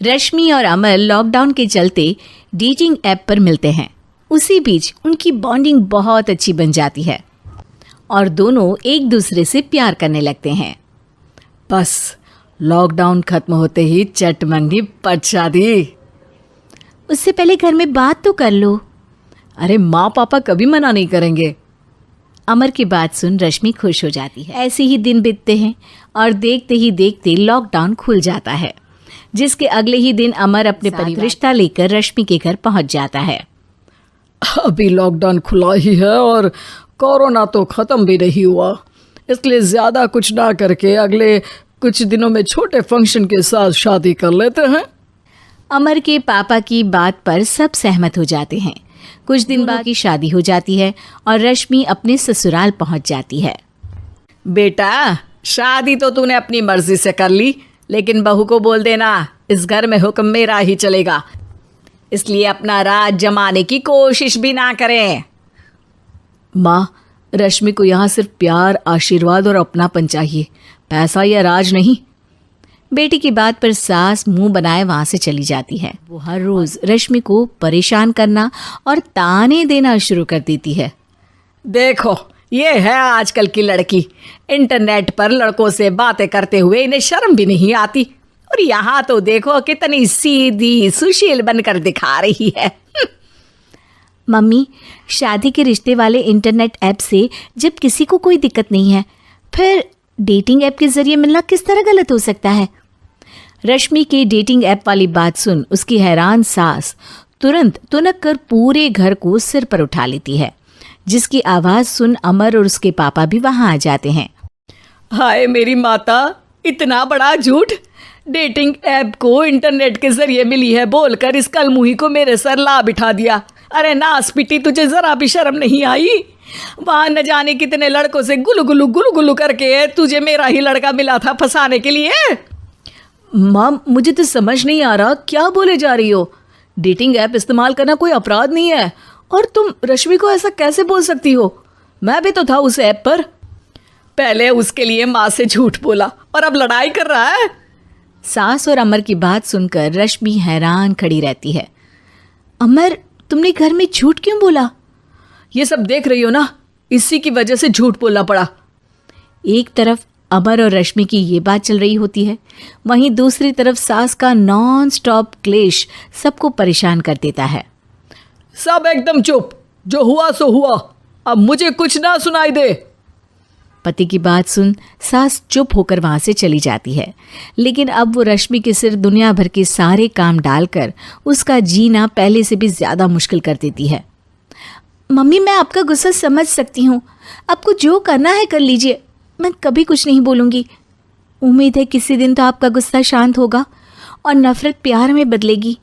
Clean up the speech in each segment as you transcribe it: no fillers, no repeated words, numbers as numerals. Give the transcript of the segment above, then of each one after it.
रश्मि और अमर लॉकडाउन के चलते डेटिंग ऐप पर मिलते हैं। उसी बीच उनकी बॉन्डिंग बहुत अच्छी बन जाती है और दोनों एक दूसरे से प्यार करने लगते हैं। बस लॉकडाउन खत्म होते ही चट मंगी पट शादी। उससे पहले घर में बात तो कर लो। अरे माँ पापा कभी मना नहीं करेंगे। अमर की बात सुन रश्मि खुश हो जाती है। ऐसे ही दिन बीतते हैं और देखते ही देखते लॉकडाउन खुल जाता है, जिसके अगले ही दिन अमर अपने परिवार रिश्ता लेकर रश्मि के घर पहुंच जाता है। अभी लॉकडाउन खुला ही है और कोरोना तो ख़त्म भी नहीं हुआ, इसलिए ज़्यादा कुछ ना करके अगले कुछ दिनों में छोटे फंक्शन के साथ शादी कर लेते हैं। अमर के पापा की बात पर सब सहमत हो जाते हैं। कुछ दिन बाद की शादी हो जाती है और रश्मि अपने ससुराल पहुंच जाती है। बेटा, शादी तो तूने अपनी मर्जी से कर ली, लेकिन बहू को बोल देना इस घर में हुक्म मेरा ही चलेगा, इसलिए अपना राज जमाने की कोशिश भी ना करें। माँ, रश्मि को यहाँ सिर्फ प्यार, आशीर्वाद और अपनापन चाहिए, पैसा या राज नहीं। बेटी की बात पर सास मुंह बनाए वहां से चली जाती है। वो हर रोज रश्मि को परेशान करना और ताने देना शुरू कर देती है। देखो, ये है आजकल की लड़की, इंटरनेट पर लड़कों से बातें करते हुए इन्हें शर्म भी नहीं आती, और यहाँ तो देखो कितनी सीधी सुशील बनकर दिखा रही है। मम्मी, शादी के रिश्ते वाले इंटरनेट ऐप से जब किसी को कोई दिक्कत नहीं है, फिर डेटिंग ऐप के जरिए मिलना किस तरह गलत हो सकता है? रश्मि के डेटिंग ऐप वाली बात सुन उसकी हैरान सास तुरंत तुनक कर पूरे घर को सिर पर उठा लेती है, जिसकी आवाज सुन अमर और उसके पापा भी वहां आ जाते हैं। हाय मेरी माता, इतना बड़ा झूठ! डेटिंग ऐप को इंटरनेट के जरिए मिली है बोलकर इस कलमुही को मेरे सर ला बिठा दिया। अरे नास पिटी, तुझे जरा भी शर्म नहीं आई? वहां न जाने कितने लड़कों से गुलू गुलू करके तुझे मेरा ही लड़का मिला था फंसाने के लिए। माँ, मुझे तो समझ नहीं आ रहा क्या बोले जा रही हो। डेटिंग ऐप इस्तेमाल करना कोई अपराध नहीं है, और तुम रश्मि को ऐसा कैसे बोल सकती हो? मैं भी तो था उस ऐप पर। पहले उसके लिए माँ से झूठ बोला और अब लड़ाई कर रहा है। सास और अमर की बात सुनकर रश्मि हैरान खड़ी रहती है। अमर, तुमने घर में झूठ क्यों बोला? ये सब देख रही हो ना, इसी की वजह से झूठ बोलना पड़ा। एक तरफ अमर और रश्मि की ये बात चल रही होती है, वहीं दूसरी तरफ सास का नॉन स्टॉप क्लेश सबको परेशान कर देता है। सब एकदम चुप, जो हुआ सो हुआ, अब मुझे कुछ ना सुनाई दे। पति की बात सुन सास चुप होकर वहां से चली जाती है, लेकिन अब वो रश्मि के सिर दुनिया भर के सारे काम डालकर उसका जीना पहले से भी ज्यादा मुश्किल कर देती है। मम्मी, मैं आपका गुस्सा समझ सकती हूँ, आपको जो करना है कर लीजिए, मैं कभी कुछ नहीं बोलूँगी। उम्मीद है किसी दिन तो आपका गुस्सा शांत होगा और नफरत प्यार में बदलेगी।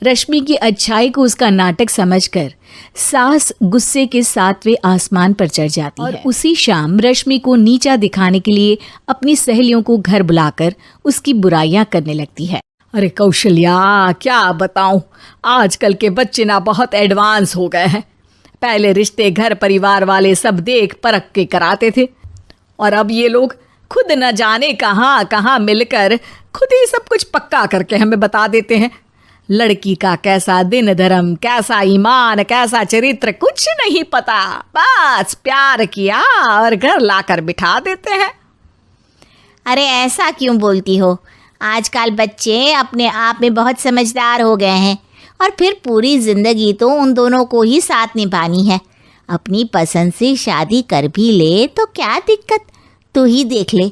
रश्मि की अच्छाई को उसका नाटक समझकर सास गुस्से के 7वें आसमान पर चढ़ जाती है और उसी शाम रश्मि को नीचा दिखाने के लिए अपनी सहेलियों को घर बुलाकर उसकी बुराइयां करने लगती है। अरे कौशल्या, क्या बताऊं, आजकल के बच्चे ना बहुत एडवांस हो गए हैं। पहले रिश्ते घर परिवार वाले सब देख परख के कराते थे, और अब ये लोग खुद न जाने कहाँ कहाँ मिलकर खुद ही सब कुछ पक्का करके हमें बता देते हैं। लड़की का कैसा दिन धर्म, कैसा ईमान, कैसा चरित्र कुछ नहीं पता, बस प्यार किया और घर लाकर बिठा देते हैं। अरे ऐसा क्यों बोलती हो? आजकल बच्चे अपने आप में बहुत समझदार हो गए हैं, और फिर पूरी जिंदगी तो उन दोनों को ही साथ निभानी है। अपनी पसंद से शादी कर भी ले तो क्या दिक्कत? तू ही देख ले,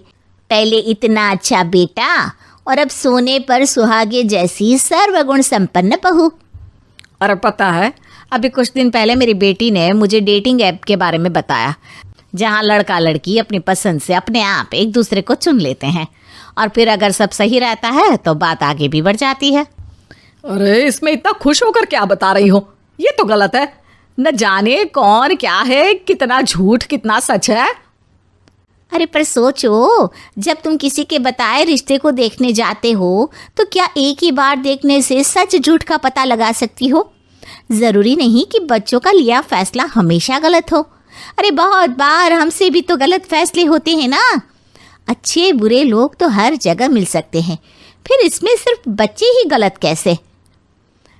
पहले इतना अच्छा बेटा और अब सोने पर सुहागे जैसी सर्वगुण संपन्न बहू। और पता है, अभी कुछ दिन पहले मेरी बेटी ने मुझे डेटिंग ऐप के बारे में बताया, जहाँ लड़का लड़की अपनी पसंद से अपने आप एक दूसरे को चुन लेते हैं, और फिर अगर सब सही रहता है तो बात आगे भी बढ़ जाती है। अरे इसमें इतना खुश होकर क्या बता रही हो? ये तो गलत है। न जाने कौन क्या है, कितना झूठ कितना सच है। अरे पर सोचो, जब तुम किसी के बताए रिश्ते को देखने जाते हो तो क्या एक ही बार देखने से सच झूठ का पता लगा सकती हो? ज़रूरी नहीं कि बच्चों का लिया फैसला हमेशा गलत हो। अरे बहुत बार हमसे भी तो गलत फैसले होते हैं ना। अच्छे बुरे लोग तो हर जगह मिल सकते हैं, फिर इसमें सिर्फ बच्चे ही गलत कैसे?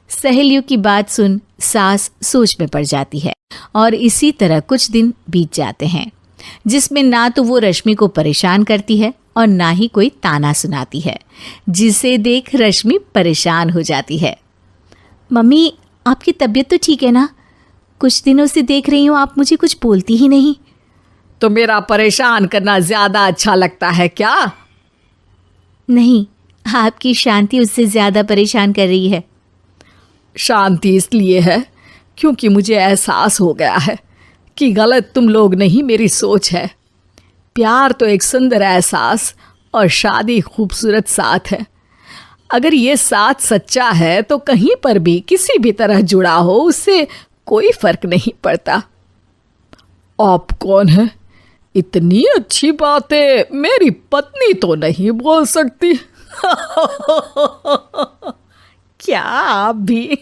सहेलियों की बात सुन सास सोच में पड़ जाती है और इसी तरह कुछ दिन बीत जाते हैं, जिसमें ना तो वो रश्मि को परेशान करती है और ना ही कोई ताना सुनाती है, जिसे देख रश्मि परेशान हो जाती है। मम्मी, आपकी तबीयत तो ठीक है ना? कुछ दिनों से देख रही हूँ आप मुझे कुछ बोलती ही नहीं। तो मेरा परेशान करना ज्यादा अच्छा लगता है क्या? नहीं, आपकी शांति उससे ज्यादा परेशान कर रही है। शांति इसलिए है क्योंकि मुझे एहसास हो गया है कि गलत तुम लोग नहीं, मेरी सोच है। प्यार तो एक सुंदर एहसास और शादी खूबसूरत साथ है। अगर ये साथ सच्चा है तो कहीं पर भी किसी भी तरह जुड़ा हो, उससे कोई फर्क नहीं पड़ता। आप कौन है? इतनी अच्छी बातें मेरी पत्नी तो नहीं बोल सकती। क्या आप भी?